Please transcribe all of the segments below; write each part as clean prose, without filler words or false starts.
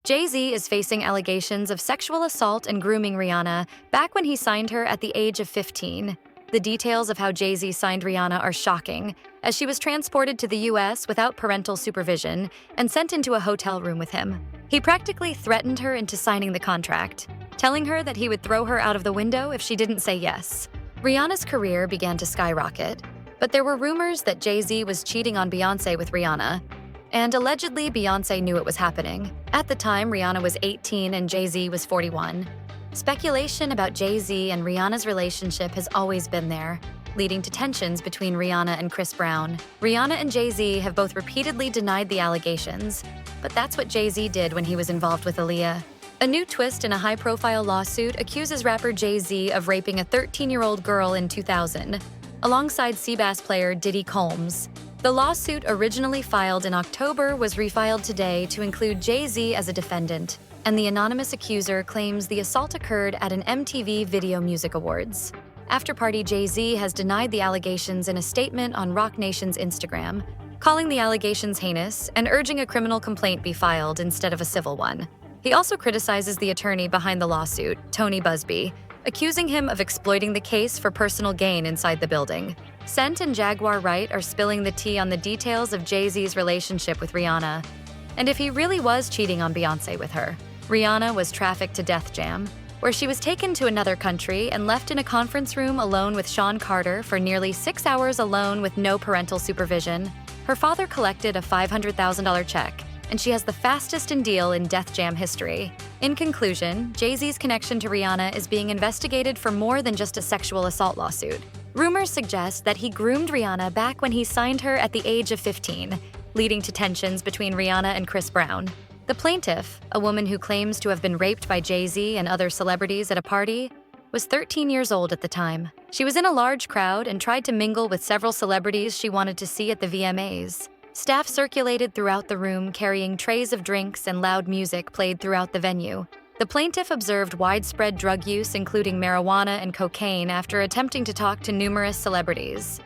Jay Z is facing allegations of sexual assault and grooming Rihanna back when he signed her at the age of 15. The details of how Jay Z signed Rihanna are shocking, as she was transported to the US without parental supervision and sent into a hotel room with him. He practically threatened her into signing the contract, telling her that he would throw her out of the window if she didn't say yes. Rihanna's career began to skyrocket, but there were rumors that Jay Z was cheating on Beyonce with Rihanna, and allegedly Beyonce knew it was happening. At the time, Rihanna was 18 and Jay Z was 41. Speculation about Jay Z and Rihanna's relationship has always been there, leading to tensions between Rihanna and Chris Brown. Rihanna and Jay Z have both repeatedly denied the allegations, but that's what Jay Z did when he was involved with Aaliyah. A new twist in a high-profile lawsuit accuses rapper Jay Z of raping a 13-year-old girl in 2000, alongside Seabass player Diddy Combs. The lawsuit, originally filed in October, was refiled today to include Jay Z as a defendant, and the anonymous accuser claims the assault occurred at an MTV Video Music Awards. After-party Jay Z has denied the allegations in a statement on Roc Nation's Instagram, calling the allegations heinous and urging a criminal complaint be filed instead of a civil one. He also criticizes the attorney behind the lawsuit, Tony Busby, accusing him of exploiting the case for personal gain inside the building. Scent and Jaguar Wright are spilling the tea on the details of Jay Z's relationship with Rihanna, and if he really was cheating on Beyonce with her. Rihanna was trafficked to Def Jam, where she was taken to another country and left in a conference room alone with Sean Carter for nearly 6 hours alone with no parental supervision. Her father collected a $500,000 check, and she has the fastest deal in Def Jam history. In conclusion, Jay Z's connection to Rihanna is being investigated for more than just a sexual assault lawsuit. Rumors suggest that he groomed Rihanna back when he signed her at the age of 15, leading to tensions between Rihanna and Chris Brown. The plaintiff, a woman who claims to have been raped by Jay Z and other celebrities at a party, was 13 years old at the time. She was in a large crowd and tried to mingle with several celebrities she wanted to see at the VMAs. Staff circulated throughout the room carrying trays of drinks, and loud music played throughout the venue. The plaintiff observed widespread drug use, including marijuana and cocaine, after attempting to talk to numerous celebrities.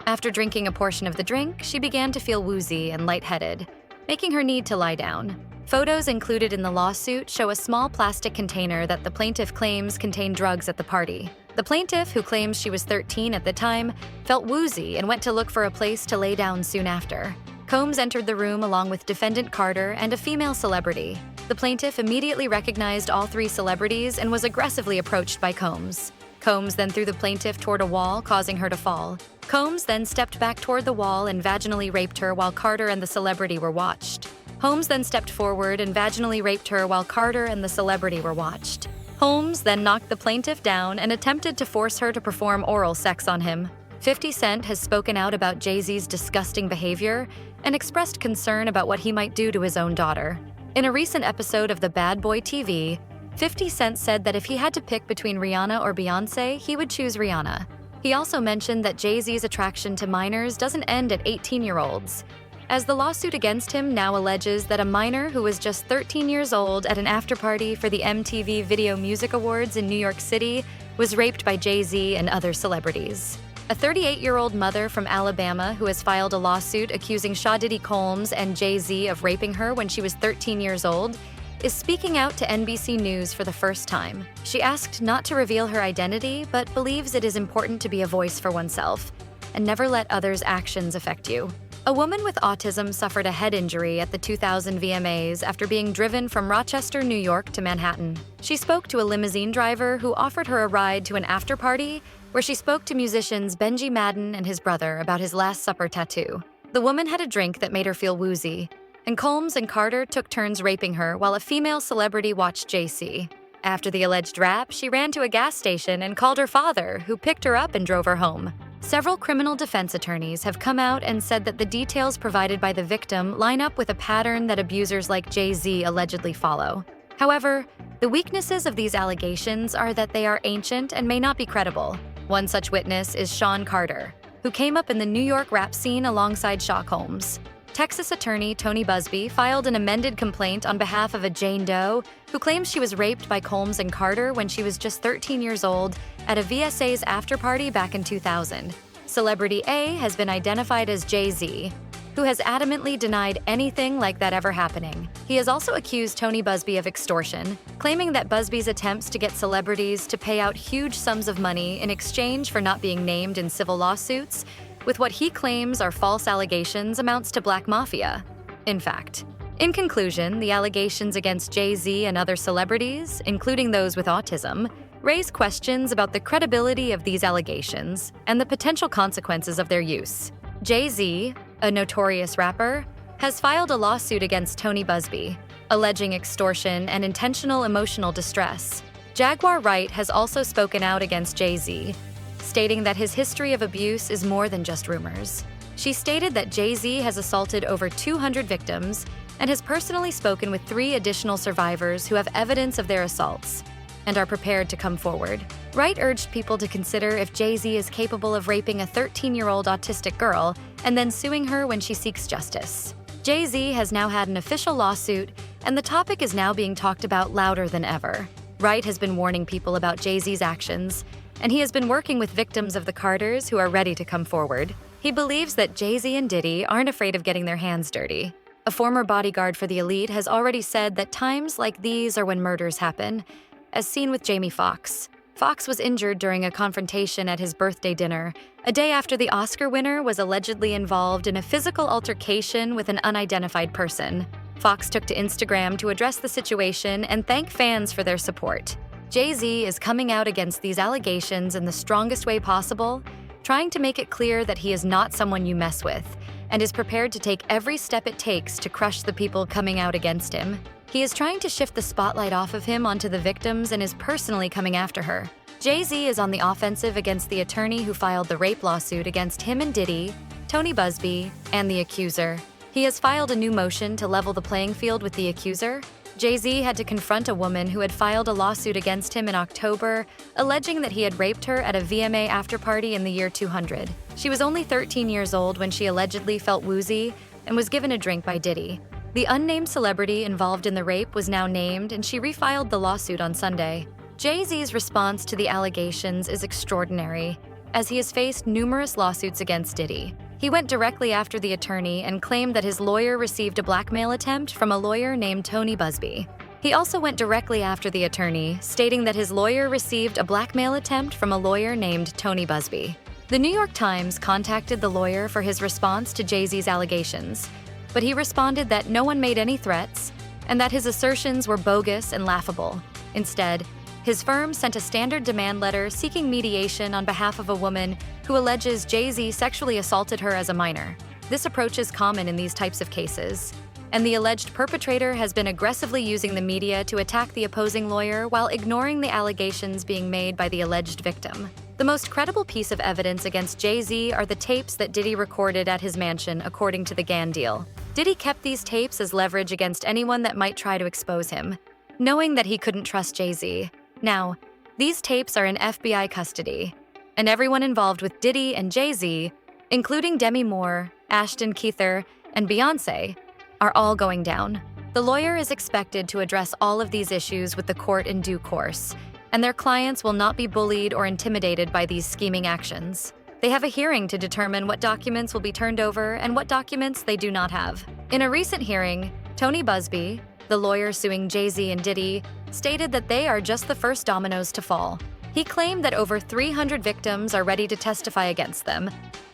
After drinking a portion of the drink, she began to feel woozy and lightheaded, making her need to lie down. Photos included in the lawsuit show a small plastic container that the plaintiff claims contained drugs at the party. The plaintiff, who claims she was 13 at the time, felt woozy and went to look for a place to lay down soon after. Combs entered the room along with defendant Carter and a female celebrity. The plaintiff immediately recognized all three celebrities and was aggressively approached by Combs. Combs then threw the plaintiff toward a wall, causing her to fall. Combs then stepped back toward the wall and vaginally raped her while Carter and the celebrity were watched. Holmes then stepped forward and vaginally raped her while Carter and the celebrity were watched. Holmes then knocked the plaintiff down and attempted to force her to perform oral sex on him. 50 Cent has spoken out about Jay Z's disgusting behavior and expressed concern about what he might do to his own daughter. In a recent episode of the Bad Boy TV, 50 Cent said that if he had to pick between Rihanna or Beyonce, he would choose Rihanna. He also mentioned that Jay Z's attraction to minors doesn't end at 18-year-olds, as the lawsuit against him now alleges that a minor who was just 13 years old at an after-party for the MTV Video Music Awards in New York City was raped by Jay Z and other celebrities. A 38-year-old mother from Alabama who has filed a lawsuit accusing Diddy Combs and Jay Z of raping her when she was 13 years old is speaking out to NBC News for the first time. She asked not to reveal her identity, but believes it is important to be a voice for oneself and never let others' actions affect you. A woman with autism suffered a head injury at the 2000 VMAs after being driven from Rochester, New York to Manhattan. She spoke to a limousine driver who offered her a ride to an after-party where she spoke to musicians Benji Madden and his brother about his Last Supper tattoo. The woman had a drink that made her feel woozy, and Combs and Carter took turns raping her while a female celebrity watched JC. After the alleged rap, she ran to a gas station and called her father, who picked her up and drove her home. Several criminal defense attorneys have come out and said that the details provided by the victim line up with a pattern that abusers like Jay Z allegedly follow. However, the weaknesses of these allegations are that they are ancient and may not be credible. One such witness is Sean Carter, who came up in the New York rap scene alongside Shaw Combs. Texas attorney Tony Busby filed an amended complaint on behalf of a Jane Doe who claims she was raped by Combs and Carter when she was just 13 years old at a VSA's after-party back in 2000. Celebrity A has been identified as Jay Z. who has adamantly denied anything like that ever happening. He has also accused Tony Busby of extortion, claiming that Busby's attempts to get celebrities to pay out huge sums of money in exchange for not being named in civil lawsuits with what he claims are false allegations amounts to black mafia. In fact, in conclusion, the allegations against Jay Z and other celebrities, including those with autism, raise questions about the credibility of these allegations and the potential consequences of their use. Jay Z, a notorious rapper, has filed a lawsuit against Tony Busby, alleging extortion and intentional emotional distress. Jaguar Wright has also spoken out against Jay Z, stating that his history of abuse is more than just rumors. She stated that Jay Z has assaulted over 200 victims and has personally spoken with 3 additional survivors who have evidence of their assaults and are prepared to come forward. Wright urged people to consider if Jay Z is capable of raping a 13-year-old autistic girl and then suing her when she seeks justice. Jay Z has now had an official lawsuit, and the topic is now being talked about louder than ever. Wright has been warning people about Jay Z's actions, and he has been working with victims of the Carters who are ready to come forward. He believes that Jay Z and Diddy aren't afraid of getting their hands dirty. A former bodyguard for the elite has already said that times like these are when murders happen, as seen with Jamie Foxx. Foxx was injured during a confrontation at his birthday dinner, a day after the Oscar winner was allegedly involved in a physical altercation with an unidentified person. Foxx took to Instagram to address the situation and thank fans for their support. Jay Z is coming out against these allegations in the strongest way possible, trying to make it clear that he is not someone you mess with, and is prepared to take every step it takes to crush the people coming out against him. He is trying to shift the spotlight off of him onto the victims and is personally coming after her. Jay Z is on the offensive against the attorney who filed the rape lawsuit against him and Diddy, Tony Busby, and the accuser. He has filed a new motion to level the playing field with the accuser. Jay Z had to confront a woman who had filed a lawsuit against him in October, alleging that he had raped her at a VMA afterparty in the year 200. She was only 13 years old when she allegedly felt woozy and was given a drink by Diddy. The unnamed celebrity involved in the rape was now named, and she refiled the lawsuit on Sunday. Jay Z's response to the allegations is extraordinary, as he has faced numerous lawsuits against Diddy. He went directly after the attorney and claimed that his lawyer received a blackmail attempt from a lawyer named Tony Busby. He also went directly after the attorney, stating that his lawyer received a blackmail attempt from a lawyer named Tony Busby. The New York Times contacted the lawyer for his response to Jay Z's allegations, but he responded that no one made any threats and that his assertions were bogus and laughable. Instead, his firm sent a standard demand letter seeking mediation on behalf of a woman who alleges Jay Z sexually assaulted her as a minor. This approach is common in these types of cases, and the alleged perpetrator has been aggressively using the media to attack the opposing lawyer while ignoring the allegations being made by the alleged victim. The most credible piece of evidence against Jay Z are the tapes that Diddy recorded at his mansion, according to the Gann deal. Diddy kept these tapes as leverage against anyone that might try to expose him, knowing that he couldn't trust Jay Z. Now, these tapes are in FBI custody, and everyone involved with Diddy and Jay Z, including Demi Moore, Ashton Kutcher, and Beyonce, are all going down. The lawyer is expected to address all of these issues with the court in due course, and their clients will not be bullied or intimidated by these scheming actions. They have a hearing to determine what documents will be turned over and what documents they do not have. In a recent hearing, Tony Busby, the lawyer suing Jay Z and Diddy, stated that they are just the first dominoes to fall. He claimed that over 300 victims are ready to testify against them,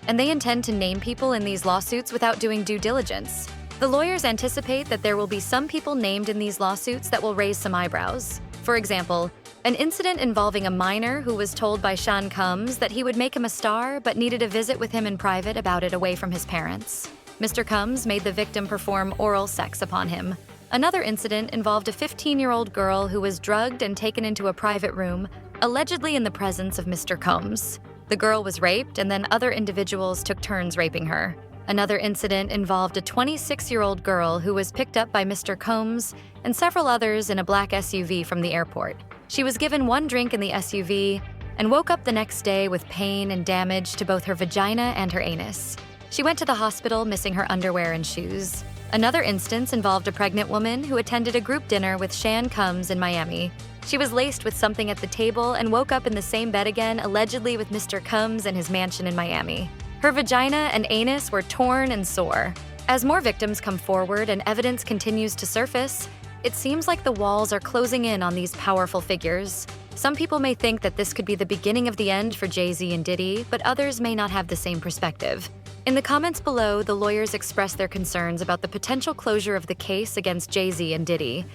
and they intend to name people in these lawsuits without doing due diligence. The lawyers anticipate that there will be some people named in these lawsuits that will raise some eyebrows. For example, an incident involving a minor who was told by Sean Combs that he would make him a star but needed a visit with him in private about it away from his parents. Mr. Combs made the victim perform oral sex upon him. Another incident involved a 15-year-old girl who was drugged and taken into a private room, allegedly in the presence of Mr. Combs. The girl was raped, and then other individuals took turns raping her. Another incident involved a 26-year-old girl who was picked up by Mr. Combs and several others in a black SUV from the airport. She was given one drink in the SUV and woke up the next day with pain and damage to both her vagina and her anus. She went to the hospital missing her underwear and shoes. Another instance involved a pregnant woman who attended a group dinner with Sean Combs in Miami. She was laced with something at the table and woke up in the same bed again, allegedly with Mr. Combs in his mansion in Miami. Her vagina and anus were torn and sore. As more victims come forward and evidence continues to surface, it seems like the walls are closing in on these powerful figures. Some people may think that this could be the beginning of the end for Jay Z and Diddy, but others may not have the same perspective. In the comments below, the lawyers express their concerns about the potential closure of the case against Jay Z and Diddy,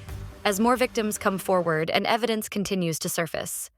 as more victims come forward and evidence continues to surface.